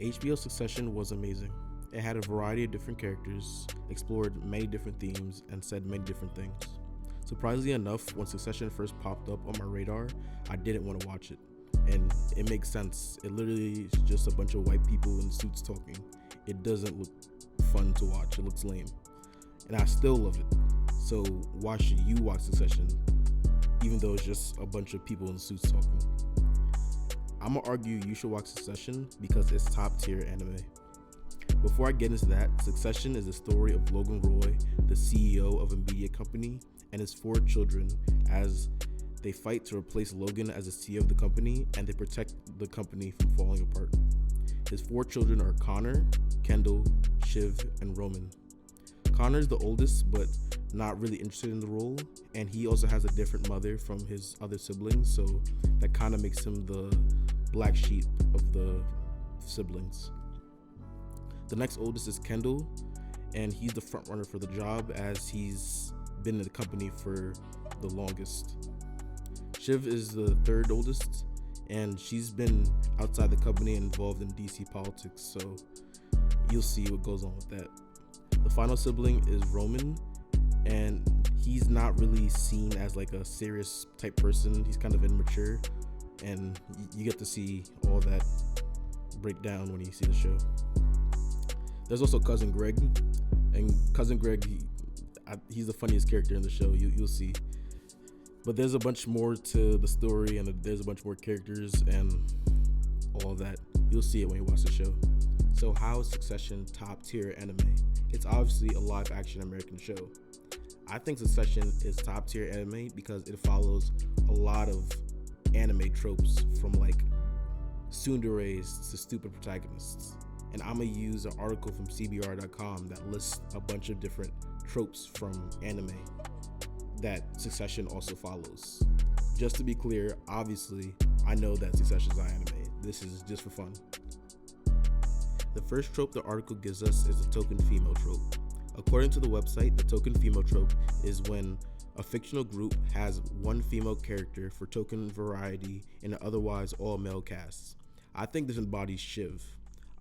HBO Succession was amazing. It had a variety of different characters, explored many different themes, and said many different things. Surprisingly enough, when Succession first popped up on my radar, I didn't want to watch it. And it makes sense. It literally is just a bunch of white people in suits talking. It doesn't look fun to watch. It looks lame. And I still love it. So why should you watch Succession, even though it's just a bunch of people in suits talking? I'm gonna argue you should watch Succession because it's top tier anime. Before I get into that, Succession is the story of Logan Roy, the CEO of a media company, and his 4 children as they fight to replace Logan as the CEO of the company, and they protect the company from falling apart. His 4 children are Connor, Kendall, Shiv, and Roman. Connor's the oldest, but not really interested in the role, and he also has a different mother from his other siblings, so that kind of makes him the black sheep of the siblings. The next oldest is Kendall, and he's the front runner for the job as he's been in the company for the longest. Shiv is the 3rd oldest, and she's been outside the company and involved in DC politics, so you'll see what goes on with that. The final sibling is Roman, and he's not really seen as like a serious type person. He's kind of immature, and you get to see all that break down when you see the show. There's also Cousin Greg, and Cousin Greg, he's the funniest character in the show. You'll see. But there's a bunch more to the story, and there's a bunch more characters and all that. You'll see it when you watch the show. So how is Succession top tier anime? It's obviously a live action American show. I think Succession is top tier anime because it follows a lot of anime tropes, from like tsunderes to stupid protagonists. And I'm gonna use an article from CBR.com that lists a bunch of different tropes from anime that Succession also follows. Just to be clear, obviously, I know that Succession is not anime. This is just for fun. The first trope the article gives us is the token female trope. According to the website, the token female trope is when a fictional group has one female character for token variety in an otherwise all-male cast. I think this embodies Shiv.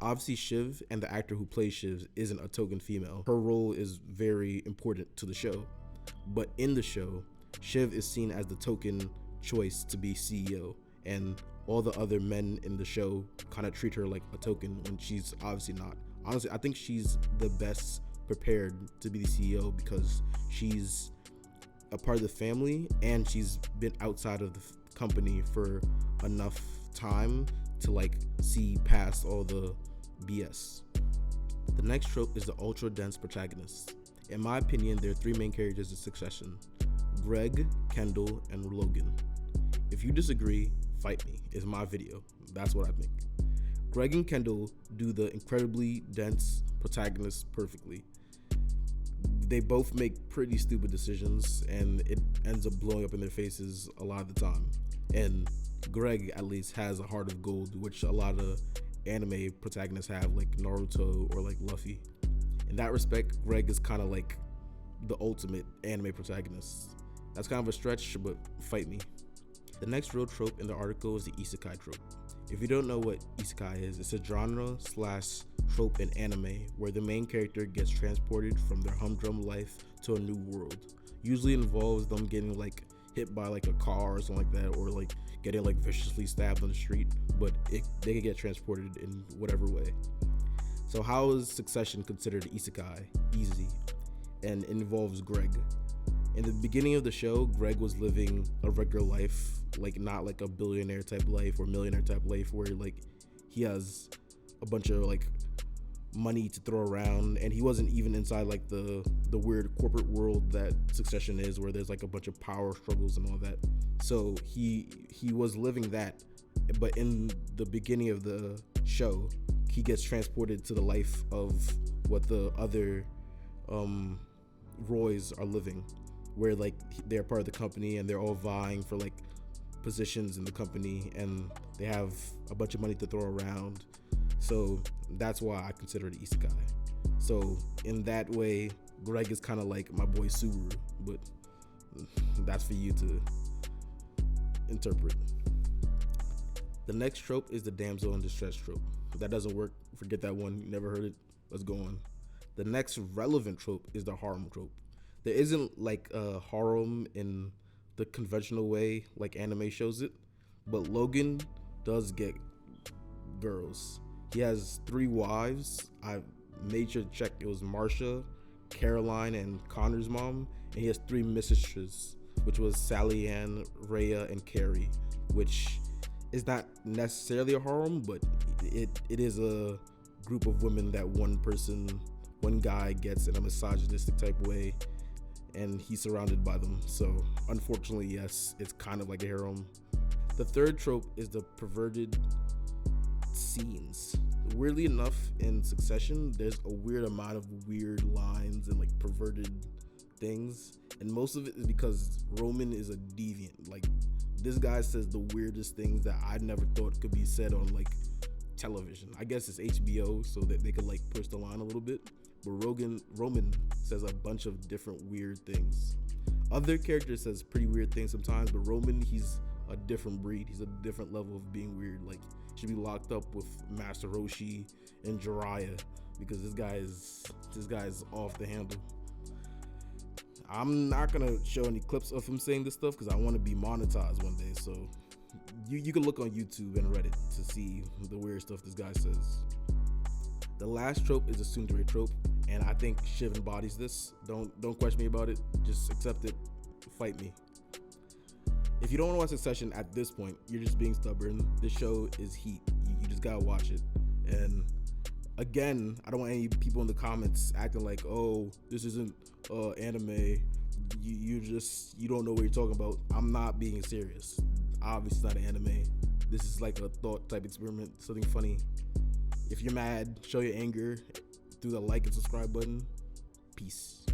Obviously, Shiv and the actor who plays Shiv isn't a token female. Her role is very important to the show. But in the show, Shiv is seen as the token choice to be CEO, and all the other men in the show kind of treat her like a token when she's obviously not. Honestly, I think she's the best prepared to be the CEO because she's a part of the family and she's been outside of the company for enough time to like see past all the BS. The next trope is the ultra dense protagonist. In my opinion, there are 3 main characters in Succession: Greg, Kendall, and Logan. If you disagree, fight me. It's my video. That's what I think. Greg and Kendall do the incredibly dense protagonist perfectly. They both make pretty stupid decisions, and it ends up blowing up in their faces a lot of the time. And Greg, at least, has a heart of gold, which a lot of anime protagonists have, like Naruto or like Luffy. In that respect, Greg is kind of like the ultimate anime protagonist. That's kind of a stretch, but fight me. The next real trope in the article is the isekai trope. If you don't know what isekai is, it's a genre/trope in anime where the main character gets transported from their humdrum life to a new world. Usually involves them getting like hit by like a car or something like that, or like getting like viciously stabbed on the street, but they can get transported in whatever way. So how is Succession considered isekai? Easy. And it involves Greg. In the beginning of the show, Greg was living a regular life, like not like a billionaire type life or millionaire type life where like he has a bunch of like money to throw around, and he wasn't even inside like the weird corporate world that Succession is, where there's like a bunch of power struggles and all that. So he was living that, but in the beginning of the show, he gets transported to the life of what the other Roys are living, where like they're part of the company and they're all vying for like positions in the company, and they have a bunch of money to throw around. So that's why I consider it isekai. So in that way, Greg is kind of like my boy Subaru, but that's for you to interpret. The next trope is the damsel in distress trope. That doesn't work. Forget that one. You never heard it. Let's go on. The next relevant trope is the harem trope. There isn't like a harem in the conventional way like anime shows it, but Logan does get girls. He has 3 wives. I made sure to check. It was Marsha, Caroline, and Connor's mom, and he has 3 mistresses, which was Sally Ann, Rhea, and Carrie, which is not necessarily a harem, but it is a group of women that one guy gets in a misogynistic type way, and he's surrounded by them. So unfortunately, yes, it's kind of like a harem. The third trope is the perverted scenes. Weirdly enough, in Succession, there's a weird amount of weird lines and like perverted things, and most of it is because Roman is a deviant. Like, this guy says the weirdest things that I never thought could be said on like television. I guess it's HBO, so that they could like push the line a little bit. But Roman says a bunch of different weird things. Other characters says pretty weird things sometimes, but Roman, he's a different breed. He's a different level of being weird. Like, should be locked up with Master Roshi and Jiraiya, because this guy is off the handle. I'm not gonna show any clips of him saying this stuff because I want to be monetized one day. So you can look on YouTube and Reddit to see the weird stuff this guy says. The last trope is the tsundere trope, and I think Shiv embodies this. Don't question me about it. Just accept it. Fight me. If you don't want to watch Succession at this point, you're just being stubborn. This show is heat. You just gotta watch it. And again, I don't want any people in the comments acting like, oh, this isn't anime. You don't know what you're talking about. I'm not being serious. Obviously, it's not an anime. This is like a thought type experiment, something funny. If you're mad, show your anger through the like and subscribe button. Peace.